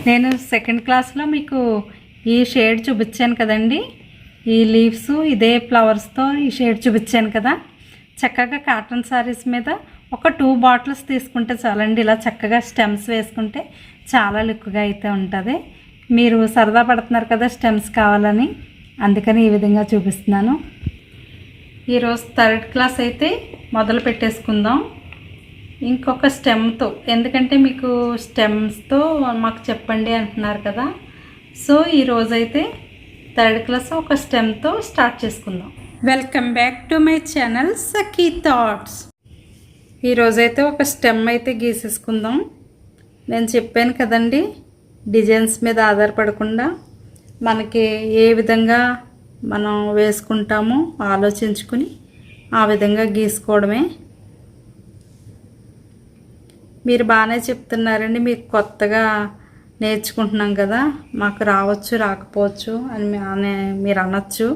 నేను సెకండ్ క్లాస్లో మీకు ఈ షేడ్ చూపించాను కదండి. ఈ లీవ్స్ ఇదే ఫ్లవర్స్తో ఈ షేడ్ చూపించాను కదా. చక్కగా కాటన్ శారీస్ మీద ఒక 2 బాటిల్స్ తీసుకుంటే చాలండి. ఇలా చక్కగా స్టెమ్స్ వేసుకుంటే చాలా లుక్గా అయితే ఉంటుంది. మీరు సరదా పడుతున్నారు కదా స్టెమ్స్ కావాలని, అందుకని ఈ విధంగా చూపిస్తున్నాను. ఈరోజు థర్డ్ క్లాస్ అయితే మొదలు పెట్టేసుకుందాం ఇంకొక స్టెమ్తో. ఎందుకంటే మీకు స్టెమ్స్తో మాకు చెప్పండి అంటున్నారు కదా. సో ఈరోజైతే థర్డ్ క్లాస్ ఒక స్టెమ్తో స్టార్ట్ చేసుకుందాం. Welcome back to my channel Sakhi thoughts. ఈరోజైతే ఒక స్టెమ్ అయితే గీసేసుకుందాం. నేను చెప్పాను కదండి, డిజైన్స్ మీద ఆధారపడకుండా మనకి ఏ విధంగా మనం వేసుకుంటామో ఆలోచించుకుని ఆ విధంగా గీసుకోవడమే. మీరు బాగానే చెప్తున్నారండి, మీకు కొత్తగా నేర్చుకుంటున్నాం కదా, మాకు రావచ్చు రాకపోవచ్చు అని మీరు అనొచ్చు.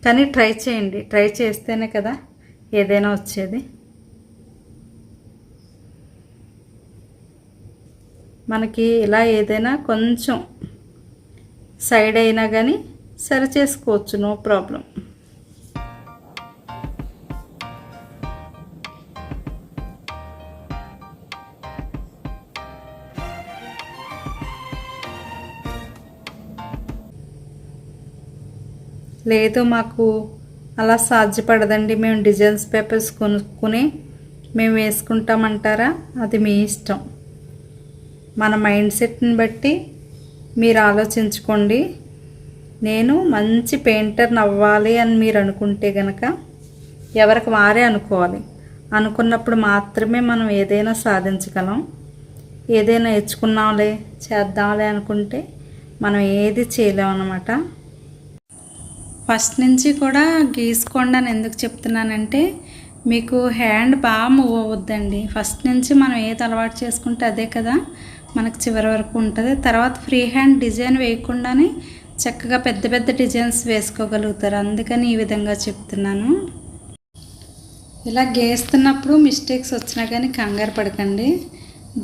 కానీ ట్రై చేయండి, ట్రై చేస్తేనే కదా ఏదైనా వచ్చేది. మనకి ఇలా ఏదైనా కొంచెం సైడ్ అయినా కానీ సరి చేసుకోవచ్చు, నో ప్రాబ్లం. లేదు మాకు అలా సాధ్యపడదండి, మేము డిజైన్స్ పేపర్స్ కొనుక్కుని మేము వేసుకుంటామంటారా, అది మీ ఇష్టం. మన మైండ్ సెట్ని బట్టి మీరు ఆలోచించుకోండి. నేను మంచి పెయింటర్ని అవ్వాలి అని మీరు అనుకుంటే కనుక ఎవరికి వారే అనుకోవాలి. అనుకున్నప్పుడు మాత్రమే మనం ఏదైనా సాధించగలం. ఏదైనా నేర్చుకున్నాంలే చేద్దాంలే అనుకుంటే మనం ఏది చేయలేమన్నమాట. ఫస్ట్ నుంచి కూడా గీసుకోండి అని ఎందుకు చెప్తున్నానంటే, మీకు హ్యాండ్ బాగా మూవ్ అవ్వద్దండి. ఫస్ట్ నుంచి మనం ఏది అలవాటు చేసుకుంటే అదే కదా మనకు చివరి వరకు ఉంటుంది. తర్వాత ఫ్రీ హ్యాండ్ డిజైన్ వేయకుండానే చక్కగా పెద్ద పెద్ద డిజైన్స్ వేసుకోగలుగుతారు. అందుకని ఈ విధంగా చెప్తున్నాను. ఇలా గీస్తున్నప్పుడు మిస్టేక్స్ వచ్చినా కానీ కంగారు పడకండి,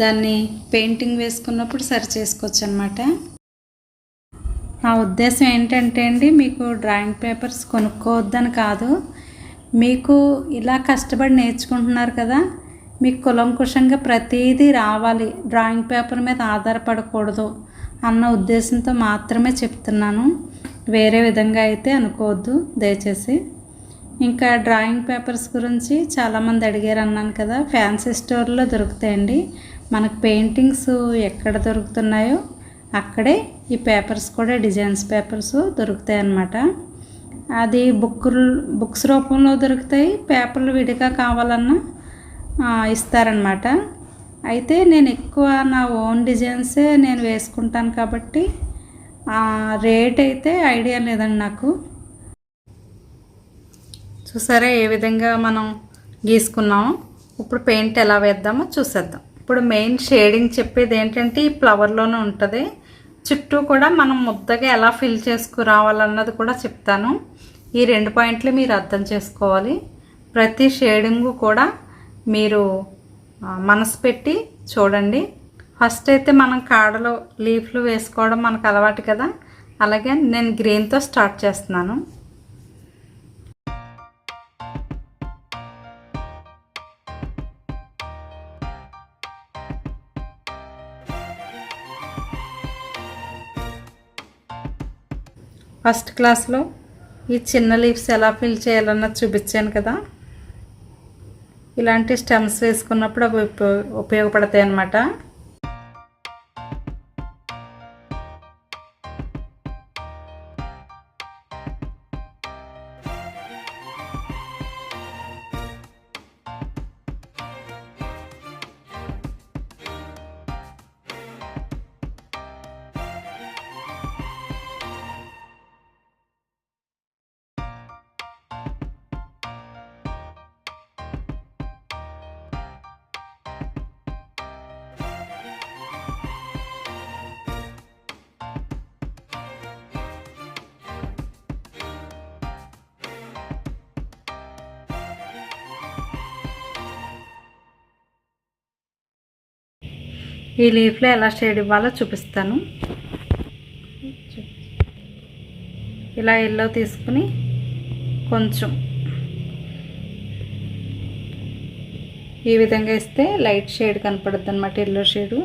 దాన్ని పెయింటింగ్ వేసుకున్నప్పుడు సరి చేసుకోవచ్చు అన్నమాట. నా ఉద్దేశం ఏంటంటే అండి, మీకు డ్రాయింగ్ పేపర్స్ కొనుక్కోవద్దని కాదు, మీకు ఇలా కష్టపడి నేర్చుకుంటున్నారు కదా, మీకు కులంకుషంగా ప్రతిదీ రావాలి, డ్రాయింగ్ పేపర్ మీద ఆధారపడకూడదు అన్న ఉద్దేశంతో మాత్రమే చెప్తున్నాను. వేరే విధంగా అయితే అనుకోవద్దు దయచేసి. ఇంకా డ్రాయింగ్ పేపర్స్ గురించి చాలామంది అడిగారు అన్నాను కదా, ఫ్యాన్సీ స్టోర్లో దొరుకుతాయండి. మనకు పెయింటింగ్స్ ఎక్కడ దొరుకుతున్నాయో అక్కడే ఈ పేపర్స్ కూడా డిజైన్స్ పేపర్స్ దొరుకుతాయి అన్నమాట. అది బుక్స్ రూపంలో దొరుకుతాయి, పేపర్లు విడిగా కావాలన్నా ఇస్తారనమాట. అయితే నేను ఎక్కువ నా ఓన్ డిజైన్సే నేను వేసుకుంటాను కాబట్టి రేట్ అయితే ఐడియా లేదండి నాకు. చూసారా ఏ విధంగా మనం గీసుకున్నామో. ఇప్పుడు పెయింట్ ఎలా వేద్దామో చూసేద్దాం. ఇప్పుడు మెయిన్ షేడింగ్ చెప్పేది ఏంటంటే ఈ ఫ్లవర్లోనే ఉంటుంది. చుట్టూ కూడా మనం ముద్దగా ఎలా ఫిల్ చేసుకురావాలన్నది కూడా చెప్తాను. ఈ 2 పాయింట్లు మీరు అర్థం చేసుకోవాలి. ప్రతి షేడింగు కూడా మీరు మనసు పెట్టి చూడండి. ఫస్ట్ అయితే మనం కాడలో లీఫ్లు వేసుకోవడం మనకు అలవాటు కదా, అలాగే నేను గ్రీన్తో స్టార్ట్ చేస్తున్నాను. ఫస్ట్ క్లాస్లో ఈ చిన్న లీవ్స్ ఎలా ఫిల్ చేయాలన్నది చూపించాను కదా. ఇలాంటి స్టెమ్స్ వేసుకున్నప్పుడు అవి ఉపయోగపడతాయి అన్నమాట. ఈ లీఫ్లో ఎలా షేడ్ ఇవ్వాలో చూపిస్తాను. ఇలా ఎల్లో తీసుకుని కొంచెం ఈ విధంగా ఇస్తే లైట్ షేడ్ కనపడుద్ది అన్నమాట, ఎల్లో షేడు.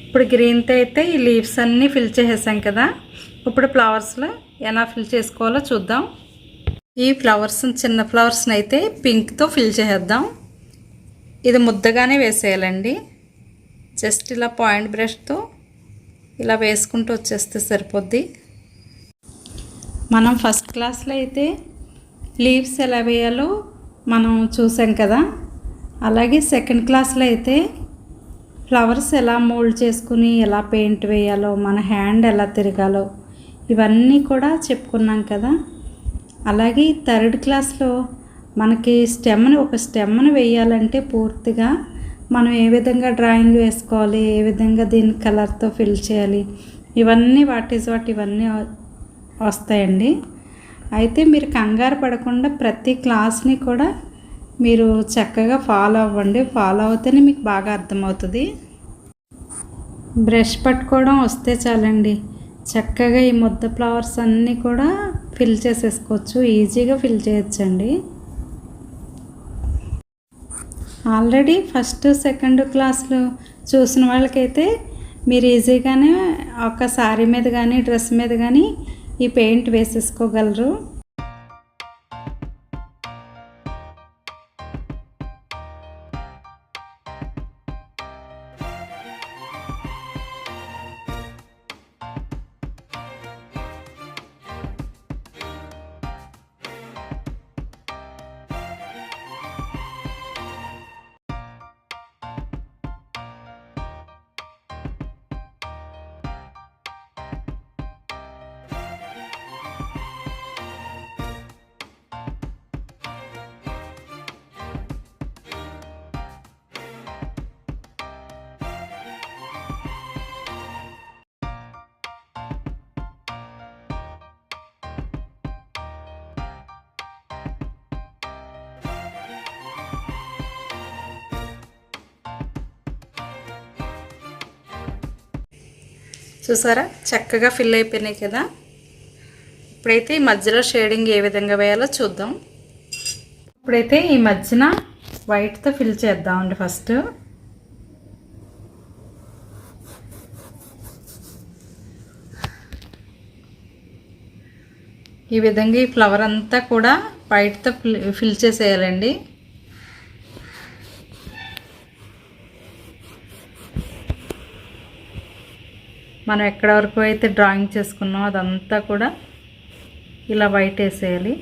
ఇప్పుడు గ్రీన్తో అయితే ఈ లీవ్స్ అన్నీ ఫిల్ చేసేసాం కదా. ఇప్పుడు ఫ్లవర్స్లో ఎలా ఫిల్ చేసుకోవాలో చూద్దాం. ఈ ఫ్లవర్స్ చిన్న ఫ్లవర్స్ని అయితే పింక్తో ఫిల్ చేసేద్దాం. ఇది ముద్దగానే వేసేయాలండి. జస్ట్ ఇలా పాయింట్ బ్రష్తో ఇలా వేసుకుంటూ వచ్చేస్తే సరిపోద్ది. మనం ఫస్ట్ క్లాస్లో అయితే లీవ్స్ ఎలా వేయాలో మనం చూసాం కదా. అలాగే సెకండ్ క్లాస్లో అయితే ఫ్లవర్స్ ఎలా మోల్డ్ చేసుకుని ఎలా పెయింట్ వేయాలో, మన హ్యాండ్ ఎలా తిరగాలో ఇవన్నీ కూడా చెప్పుకున్నాం కదా. అలాగే థర్డ్ క్లాస్లో మనకి ఒక స్టెమ్ని వేయాలంటే పూర్తిగా మనం ఏ విధంగా డ్రాయింగ్ వేసుకోవాలి, ఏ విధంగా దీన్ని కలర్తో ఫిల్ చేయాలి, ఇవన్నీ ఇవన్నీ వస్తాయండి. అయితే మీరు కంగారు పడకుండా ప్రతి క్లాస్ని కూడా మీరు చక్కగా ఫాలో అవ్వండి. ఫాలో అవుతేనే మీకు బాగా అర్థమవుతుంది. బ్రష్ పట్టుకోవడం వస్తే చాలండి, చక్కగా ఈ ముద్ద ఫ్లవర్స్ అన్నీ కూడా ఫిల్ చేసేసుకోవచ్చు. ఈజీగా ఫిల్ చేయొచ్చండి. ఆల్రెడీ ఫస్ట్ సెకండ్ క్లాసులు చూసిన వాళ్ళకైతే మీరు ఈజీగానే ఒక శారీ మీద కానీ డ్రెస్ మీద కానీ ఈ పెయింట్ వేసేసుకోగలరు. చూసారా చక్కగా ఫిల్ అయిపోయినాయి కదా. ఇప్పుడైతే ఈ మధ్యలో షేడింగ్ ఏ విధంగా వేయాలో చూద్దాం. ఇప్పుడైతే ఈ మధ్యన వైట్తో ఫిల్ చేద్దామండి. ఫస్ట్ ఈ విధంగా ఈ ఫ్లవర్ అంతా కూడా వైట్తో ఫిల్ చేసేయాలండి. మనం ఎక్కడ వరకు అయితే డ్రాయింగ్ చేసుకున్నామో అదంతా కూడా ఇలా వైట్ వేసేయాలి.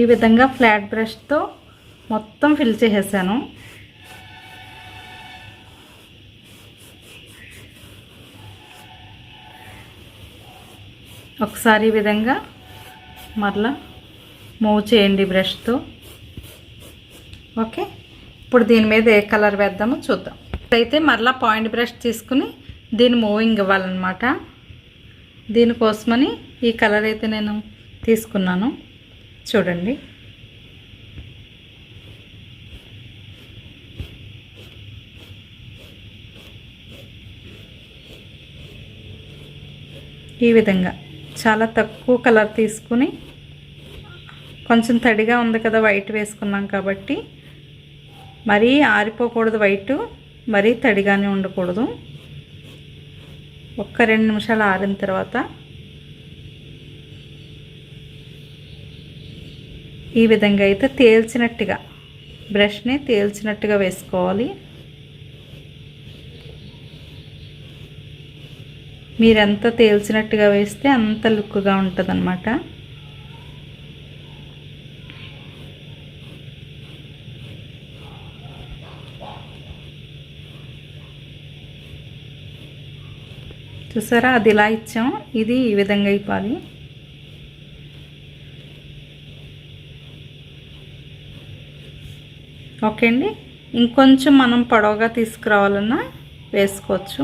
ఈ విధంగా ఫ్లాట్ బ్రష్తో మొత్తం ఫిల్ చేసేసాను. ఒకసారి ఈ విధంగా మరలా మూవ్ చేయండి బ్రష్తో. ఓకే, ఇప్పుడు దీని మీద ఏ కలర్ వేద్దామో చూద్దాం. అయితే మరలా పాయింట్ బ్రష్ తీసుకుని దీన్ని మూవింగ్ ఇవ్వాలన్నమాట. దీనికోసమని ఈ కలర్ అయితే నేను తీసుకున్నాను. చూడండి, ఈ విధంగా చాలా తక్కువ కలర్ తీసుకుని, కొంచెం తడిగా ఉంది కదా వైట్ వేసుకున్నాం కాబట్టి, మరీ ఆరిపోకూడదు వైట్, మరీ తడిగానే ఉండకూడదు. ఒక్క 2 నిమిషాలు ఆరిన తర్వాత ఈ విధంగా అయితే తేల్చినట్టుగా బ్రష్ని తేల్చినట్టుగా వేసుకోవాలి. మీరెంత తేల్చినట్టుగా వేస్తే అంత లుక్గా ఉంటుందన్నమాట. చూసారా, అది ఇలా ఇచ్చాం, ఇది ఈ విధంగా అయిపోవాలి. ఓకే అండి. ఇంకొంచెం మనం పొడవుగా తీసుకురావాలన్నా వేసుకోవచ్చు.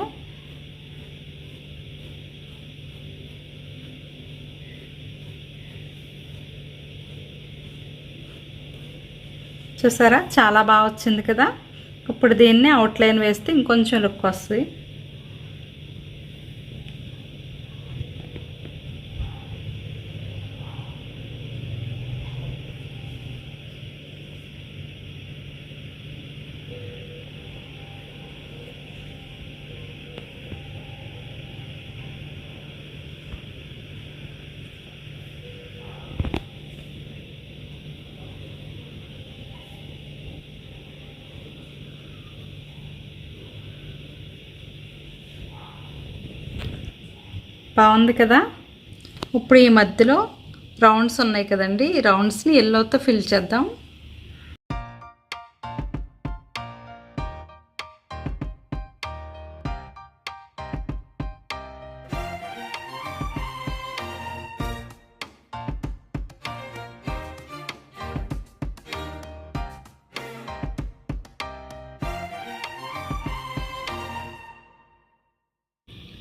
చూసారా, చాలా బాగా వచ్చింది కదా. ఇప్పుడు దీన్ని అవుట్లైన్ వేస్తే ఇంకొంచెం లుక్ వస్తుంది. బాగుంది కదా. ఇప్పుడు ఈ మధ్యలో రౌండ్స్ ఉన్నాయి కదండి, ఈ రౌండ్స్ని ఎల్లోతో ఫిల్ చేద్దాం.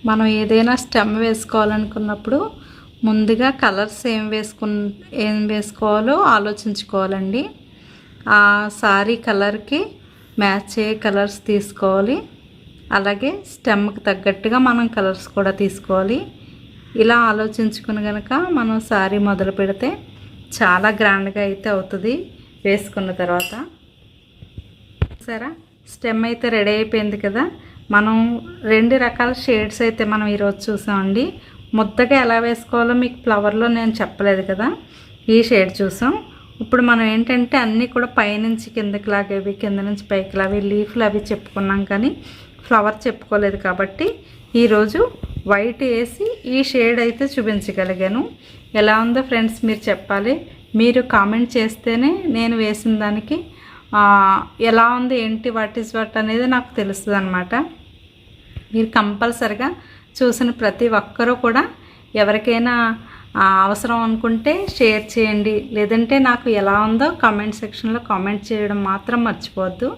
మనం ఏదైనా స్టెమ్ వేసుకోవాలనుకున్నప్పుడు ముందుగా కలర్స్ ఏం వేసుకోవాలో ఆలోచించుకోవాలండి. ఆ సారీ కలర్కి మ్యాచ్ అయ్యే కలర్స్ తీసుకోవాలి. అలాగే స్టెమ్కి తగ్గట్టుగా మనం కలర్స్ కూడా తీసుకోవాలి. ఇలా ఆలోచించుకుని కనుక మనం సారీ మొదలు పెడితే చాలా గ్రాండ్గా అయితే అవుతుంది వేసుకున్న తర్వాత. సరే, స్టెమ్ అయితే రెడీ అయిపోయింది కదా. మనం 2 రకాల షేడ్స్ అయితే మనం ఈరోజు చూసామండి. ముద్దగా ఎలా వేసుకోవాలో మీకు ఫ్లవర్లో నేను చెప్పలేదు కదా, ఈ షేడ్ చూసాం. ఇప్పుడు మనం ఏంటంటే అన్నీ కూడా పైనుంచి కిందకి లాగేవి, కింద నుంచి పైకి లావి, లీఫ్లు అవి చెప్పుకున్నాం, కానీ ఫ్లవర్ చెప్పుకోలేదు. కాబట్టి ఈరోజు వైట్ వేసి ఈ షేడ్ అయితే చూపించగలిగాను. ఎలా ఉందో ఫ్రెండ్స్ మీరు చెప్పాలి. మీరు కామెంట్ చేస్తేనే నేను వేసిన దానికి ఎలా ఉంది, ఏంటి, వాట్ ఈజ్ వాట్ అనేది నాకు తెలుస్తుంది అన్నమాట. మీరు కంపల్సరిగా చూసిన ప్రతి ఒక్కరూ కూడా ఎవరికైనా అవసరం అనుకుంటే షేర్ చేయండి. లేదంటే నాకు ఎలా ఉందో కామెంట్ సెక్షన్లో కామెంట్ చేయడం మాత్రం మర్చిపోవద్దు.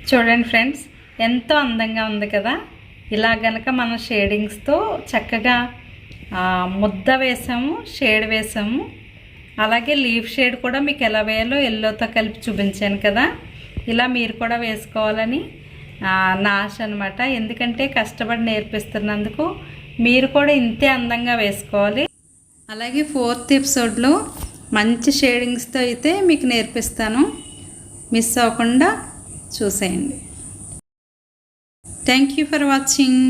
చూడండి ఫ్రెండ్స్, ఎంతో అందంగా ఉంది కదా. ఇలా గనక మనం షేడింగ్స్తో చక్కగా ముద్ద వేసాము, షేడ్ వేసాము. అలాగే లీఫ్ షేడ్ కూడా మీకు ఎలా వేయాలో ఎల్లోతో కలిపి చూపించాను కదా. ఇలా మీరు కూడా వేసుకోవాలని నా ఆశ అనమాట. ఎందుకంటే కష్టపడి నేర్పిస్తున్నందుకు మీరు కూడా ఇంతే అందంగా వేసుకోవాలి. అలాగే 4th ఎపిసోడ్లో మంచి షేడింగ్స్తో అయితే మీకు నేర్పిస్తాను. మిస్ అవ్వకుండా చూసేయండి. Thank you for watching.